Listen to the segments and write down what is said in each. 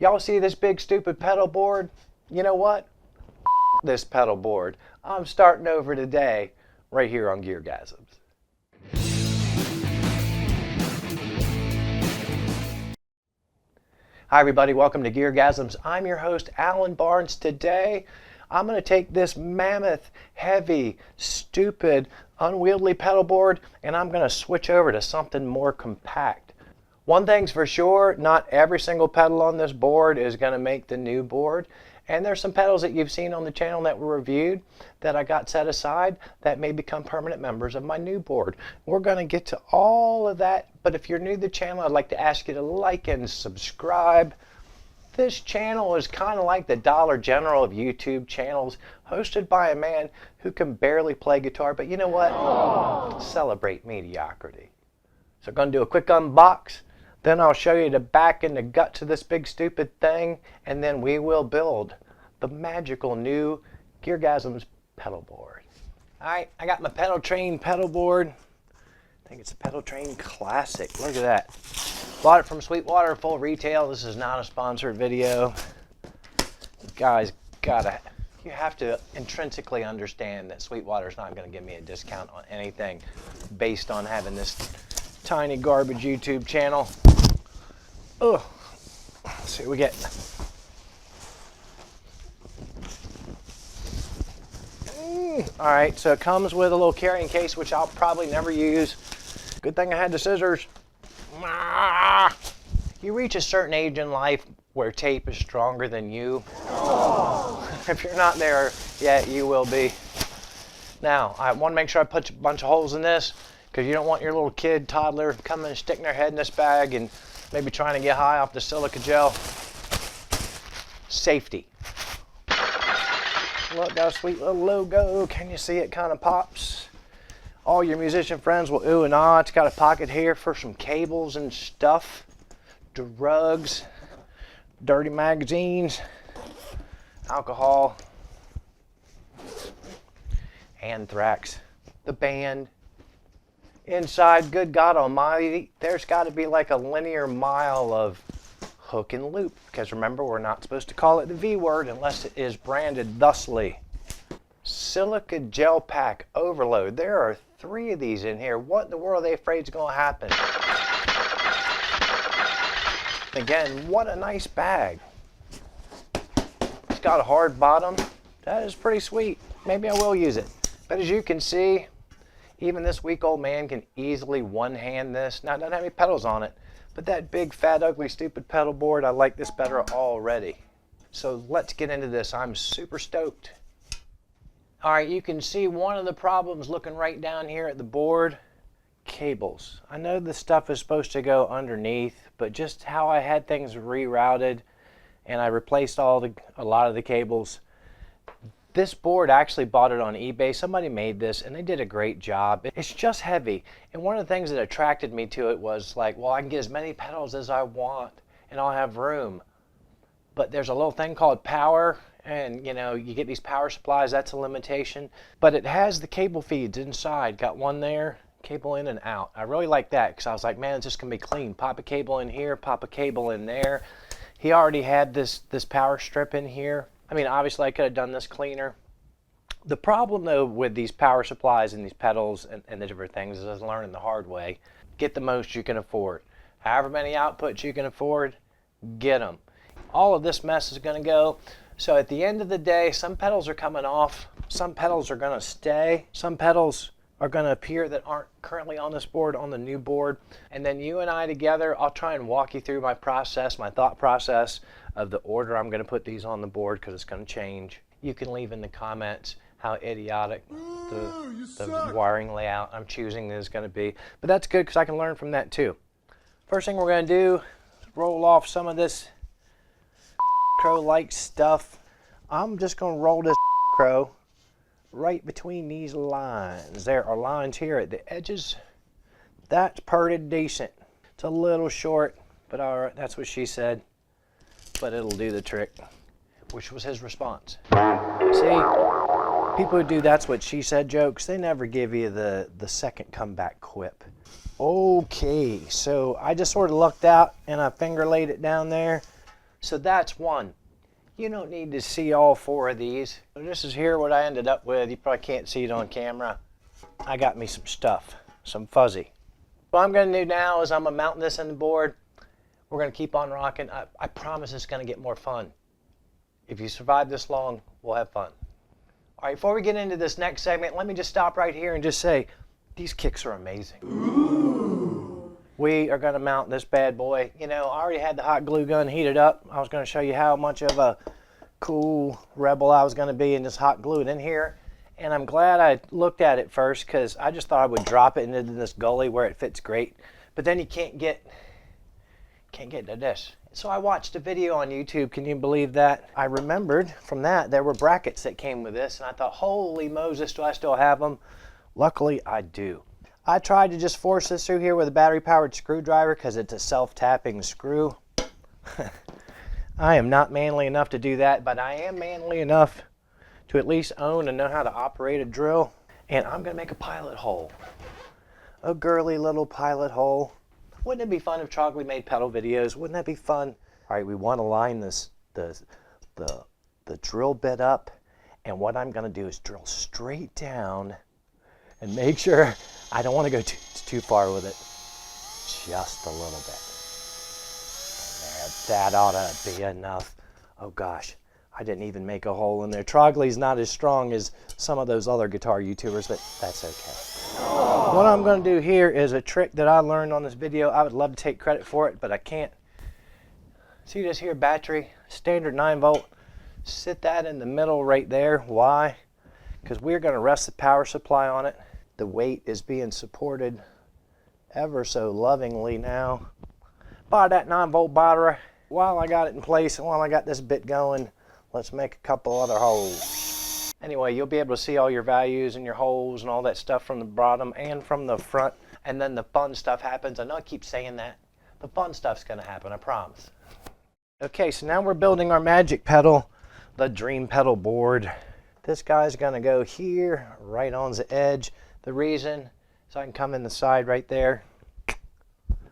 Y'all see this big stupid pedal board? You know what? This pedal board. I'm starting over today right here on GearGasms. Hi everybody, welcome to GearGasms. I'm your host Alan Barnes. Today I'm going to take this mammoth, heavy, stupid, unwieldy pedal board and I'm going to switch over to something more compact. One thing's for sure, not every single pedal on this board is going to make the new board. And there's some pedals that you've seen on the channel that were reviewed that I got set aside that may become permanent members of my new board. We're going to get to all of that, but if you're new to the channel, I'd like to ask you to like and subscribe. This channel is kind of like the Dollar General of YouTube channels, hosted by a man who can barely play guitar, but you know what? Aww. Celebrate mediocrity. So I'm going to do a quick unbox. Then I'll show you the back and the guts of this big stupid thing, and then we will build the magical new GearGasms pedal board. Alright, I got my PedalTrain pedal board. I think it's a PedalTrain Classic. Look at that. Bought it from Sweetwater full retail. This is not a sponsored video. You guys you have to intrinsically understand that Sweetwater is not going to give me a discount on anything based on having this tiny garbage YouTube channel. Oh, let's see what we get. All right, so it comes with a little carrying case, which I'll probably never use. Good thing I had the scissors. You reach a certain age in life where tape is stronger than you. If you're not there yet, you will be. Now, I want to make sure I put a bunch of holes in this, because you don't want your little kid, toddler, coming and sticking their head in this bag and maybe trying to get high off the silica gel. Safety. Look, got a sweet little logo. Can you see it? Kind of pops. All your musician friends will ooh and ah. It's got a pocket here for some cables and stuff. Drugs. Dirty magazines. Alcohol. Anthrax. The band. Inside, good God Almighty, there's got to be like a linear mile of hook and loop, because remember, we're not supposed to call it the V word unless it is branded thusly. Silica gel pack overload. There are 3 of these in here. What in the world are they afraid is going to happen? Again, what a nice bag. It's got a hard bottom. That is pretty sweet. Maybe I will use it. But as you can see, even this weak old man can easily one-hand this. Now, it doesn't have any pedals on it, but that big, fat, ugly, stupid pedal board, I like this better already. So let's get into this. I'm super stoked. All right, you can see one of the problems looking right down here at the board, cables. I know this stuff is supposed to go underneath, but just how I had things rerouted and I replaced a lot of the cables. This board, I actually bought it on eBay. Somebody made this and they did a great job. It's just heavy. And one of the things that attracted me to it was like, well, I can get as many pedals as I want and I'll have room. But there's a little thing called power, and you know, you get these power supplies, that's a limitation. But it has the cable feeds inside. Got one there, cable in and out. I really like that because I was like, man, it's just gonna be clean. Pop a cable in here, pop a cable in there. He already had this power strip in here. I mean, obviously I could have done this cleaner. The problem though with these power supplies and these pedals and the different things is learning the hard way. Get the most you can afford. However many outputs you can afford, get them. All of this mess is going to go. So at the end of the day, some pedals are coming off, some pedals are going to stay, some pedals are going to appear that aren't currently on this board, on the new board. And then you and I together, I'll try and walk you through my process, my thought process of the order I'm going to put these on the board, because it's going to change. You can leave in the comments how idiotic the wiring layout I'm choosing is going to be. But that's good because I can learn from that too. First thing we're going to do is roll off some of this crow-like stuff. I'm just going to roll this crow right between these lines. There are lines here at the edges. That's pretty decent. It's a little short, but all right, that's what she said. But it'll do the trick, which was his response. See, people who do that's what she said jokes, they never give you the second comeback quip. Okay, so I just sort of lucked out and I finger laid it down there. So that's one. You don't need to see all 4 of these. So this is here what I ended up with. You probably can't see it on camera. I got me some stuff, some fuzzy. What I'm going to do now is I'm going to mount this in the board. We're going to keep on rocking. I promise it's going to get more fun. If you survive this long, we'll have fun. All right, before we get into this next segment, let me just stop right here and just say, these kicks are amazing. Ooh. We are going to mount this bad boy. You know, I already had the hot glue gun heated up. I was going to show you how much of a cool rebel I was going to be and just hot glue it in here. And I'm glad I looked at it first because I just thought I would drop it into this gully where it fits great. But then you can't get to this. So I watched a video on YouTube. Can you believe that? I remembered from that there were brackets that came with this, and I thought, holy Moses, do I still have them? Luckily, I do. I tried to just force this through here with a battery-powered screwdriver because it's a self-tapping screw. I am not manly enough to do that, but I am manly enough to at least own and know how to operate a drill. And I'm going to make a pilot hole. A girly little pilot hole. Wouldn't it be fun if Trogley made pedal videos? Wouldn't that be fun? All right, we want to line this the drill bit up, and what I'm going to do is drill straight down and make sure I don't want to go too far with it. Just a little bit. That ought to be enough. Oh gosh, I didn't even make a hole in there. Trogley's not as strong as some of those other guitar YouTubers, but that's okay. What I'm going to do here is a trick that I learned on this video. I would love to take credit for it, but I can't. See this here battery, standard 9-volt. Sit that in the middle right there. Why? Because we're going to rest the power supply on it. The weight is being supported ever so lovingly now by that 9-volt battery. While I got it in place and while I got this bit going, let's make a couple other holes. Anyway, you'll be able to see all your values and your holes and all that stuff from the bottom and from the front. And then the fun stuff happens. I know I keep saying that. The fun stuff's going to happen, I promise. Okay, so now we're building our magic pedal, the dream pedal board. This guy's going to go here, right on the edge. The reason is I can come in the side right there.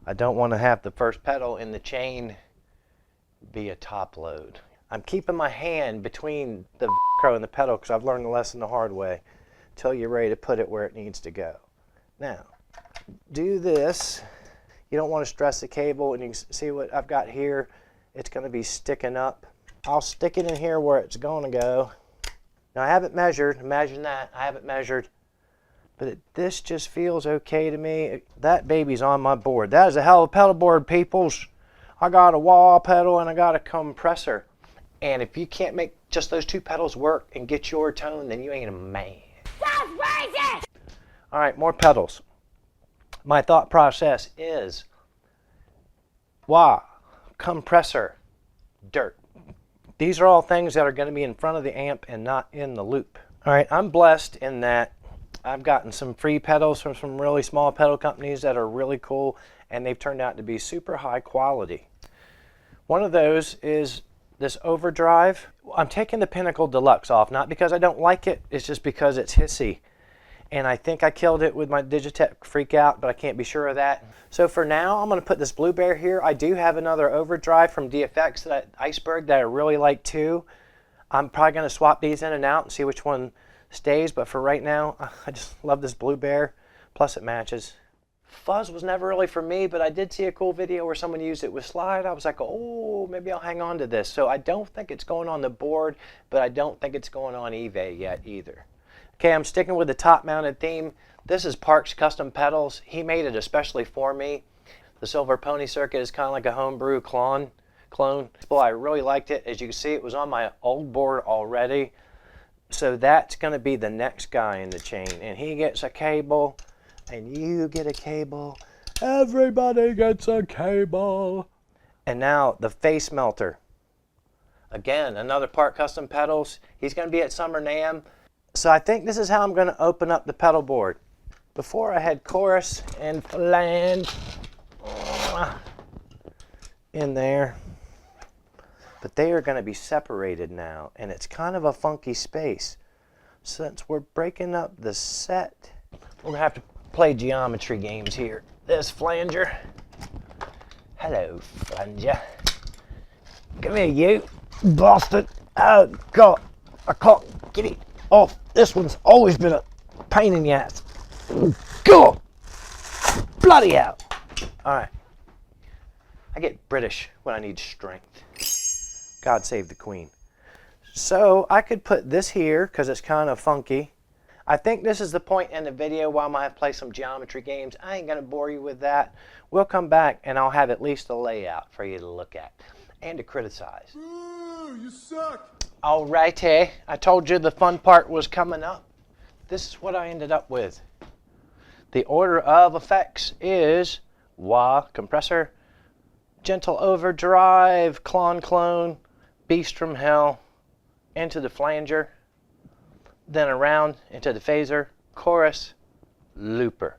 I don't want to have the first pedal in the chain be a top load. I'm keeping my hand between the Velcro and the pedal because I've learned the lesson the hard way until you're ready to put it where it needs to go. Now, do this. You don't want to stress the cable, and you can see what I've got here. It's going to be sticking up. I'll stick it in here where it's going to go. Now, I haven't measured. Imagine that. I haven't measured. But this just feels okay to me. That baby's on my board. That is a hell of a pedal board, peoples. I got a wah pedal and I got a compressor. And if you can't make just those 2 pedals work and get your tone, then you ain't a man. That's racist! All right, more pedals. My thought process is wah, compressor, dirt. These are all things that are going to be in front of the amp and not in the loop. All right, I'm blessed in that I've gotten some free pedals from some really small pedal companies that are really cool, and they've turned out to be super high quality. One of those is this overdrive. I'm taking the Pinnacle Deluxe off, not because I don't like it, it's just because it's hissy. And I think I killed it with my Digitech Freakout, but I can't be sure of that. So for now, I'm going to put this Blue Bear here. I do have another overdrive from DFX, that Iceberg, that I really like too. I'm probably going to swap these in and out and see which one stays, but for right now, I just love this Blue Bear, plus it matches. Fuzz was never really for me, but I did see a cool video where someone used it with slide. I was like, oh, maybe I'll hang on to this. So I don't think it's going on the board, but I don't think it's going on eBay yet either. Okay, I'm sticking with the top-mounted theme. This is Park's Custom Pedals. He made it especially for me. The Silver Pony Circuit is kind of like a homebrew clone. Well, I really liked it. As you can see, it was on my old board already. So that's going to be the next guy in the chain. And he gets a cable. And you get a cable. Everybody gets a cable. And now the face melter. Again, another Park Custom Pedals. He's going to be at Summer NAMM. So I think this is how I'm going to open up the pedal board. Before I had chorus and flange in there. But they are going to be separated now. And it's kind of a funky space. Since we're breaking up the set, we're going to have to play geometry games here. This flanger. Hello, flanger. Come here, you bastard. Oh, God. I can't get it off. This one's always been a pain in the ass. God. Bloody hell. All right. I get British when I need strength. God save the Queen. So I could put this here because it's kind of funky. I think this is the point in the video where I might have to play some geometry games. I ain't going to bore you with that. We'll come back and I'll have at least a layout for you to look at and to criticize. Ooh, you suck. Alrighty, I told you the fun part was coming up. This is what I ended up with. The order of effects is wah, compressor, gentle overdrive, clone, beast from hell, into the flanger, then around into the phaser, chorus, looper.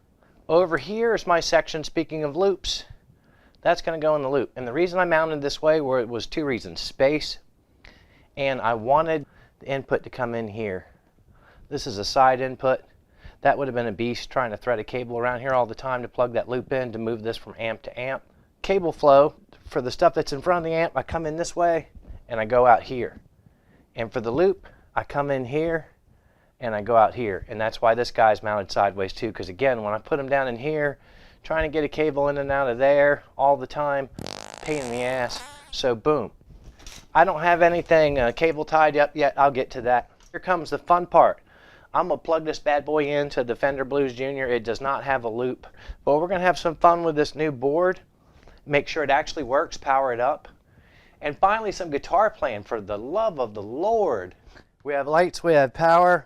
Over here is my section, speaking of loops. That's going to go in the loop. And the reason I mounted this way was two reasons. Space, and I wanted the input to come in here. This is a side input. That would have been a beast trying to thread a cable around here all the time to plug that loop in to move this from amp to amp. Cable flow, for the stuff that's in front of the amp, I come in this way and I go out here. And for the loop, I come in here and I go out here. And that's why this guy's mounted sideways too, because again, when I put him down in here, trying to get a cable in and out of there all the time, pain in the ass. So boom. I don't have anything cable tied up yet. I'll get to that. Here comes the fun part. I'm going to plug this bad boy into the Fender Blues Junior. It does not have a loop, but we're going to have some fun with this new board. Make sure it actually works, power it up. And finally, some guitar playing for the love of the Lord. We have lights, we have power.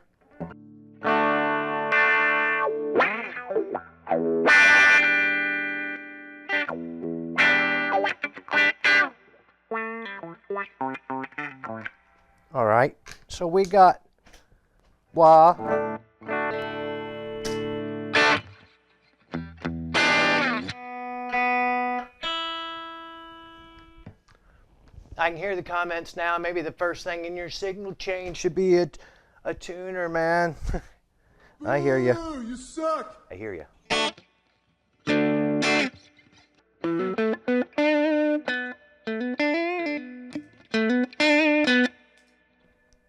All right, so we got wah. I can hear the comments now. Maybe the first thing in your signal chain should be a tuner, man. I hear you. Ooh, you suck. I hear you.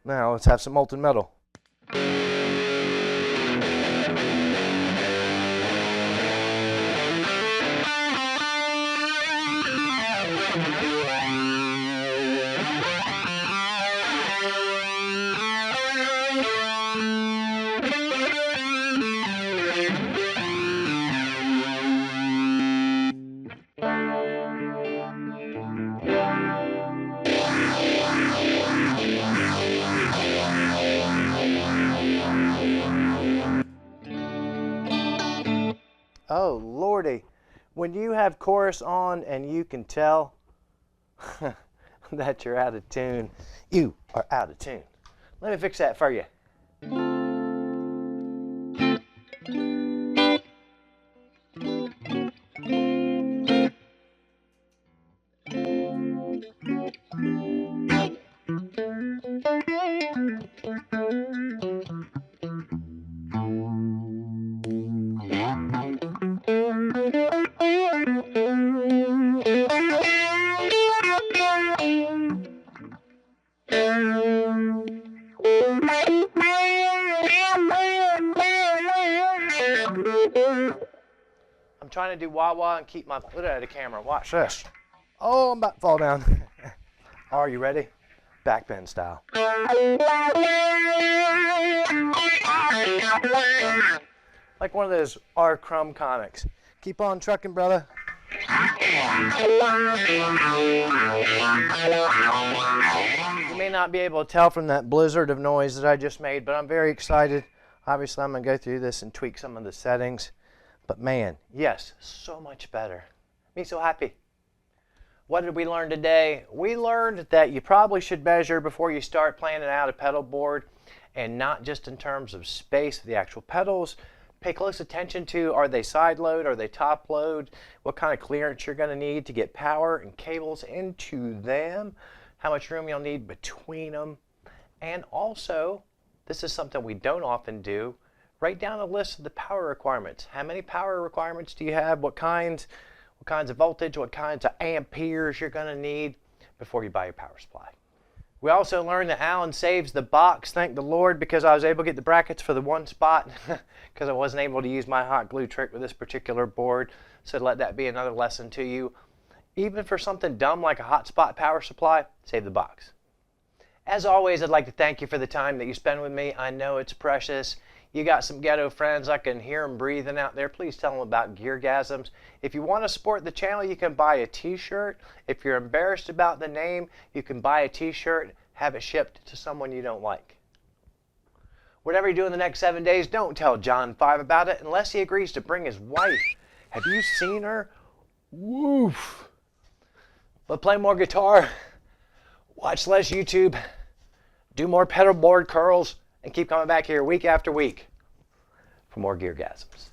Now let's have some molten metal. Oh, Lordy. When you have chorus on and you can tell that you're out of tune, you are out of tune. Let me fix that for you. I'm trying to do wah-wah and keep my foot out of the camera. Watch this. Oh, I'm about to fall down. Are you ready? Backbend style. Like one of those R. Crumb comics. Keep on trucking, brother. You may not be able to tell from that blizzard of noise that I just made, but I'm very excited. Obviously, I'm going to go through this and tweak some of the settings. But man, yes, so much better. Me so happy. What did we learn today? We learned that you probably should measure before you start planning out a pedal board, and not just in terms of space of the actual pedals. Pay close attention to, are they side load, are they top load, what kind of clearance you're going to need to get power and cables into them, how much room you'll need between them, and also, this is something we don't often do, write down a list of the power requirements. How many power requirements do you have? What kinds of voltage, what kinds of amperes you're going to need. before you buy your power supply. We also learned that Alan saves the box, thank the Lord, because I was able to get the brackets for the one spot because I wasn't able to use my hot glue trick with this particular board. So let that be another lesson to you. Even for something dumb like a hotspot power supply, save the box. As always, I'd like to thank you for the time that you spend with me. I know it's precious. You got some ghetto friends. I can hear them breathing out there. Please tell them about GearGasms. If you want to support the channel, you can buy a t-shirt. If you're embarrassed about the name, you can buy a t-shirt, have it shipped to someone you don't like. Whatever you do in the next 7 days, don't tell John 5 about it unless he agrees to bring his wife. Have you seen her? Woof. But play more guitar, watch less YouTube, do more pedal board curls, and keep coming back here week after week for more GearGasms.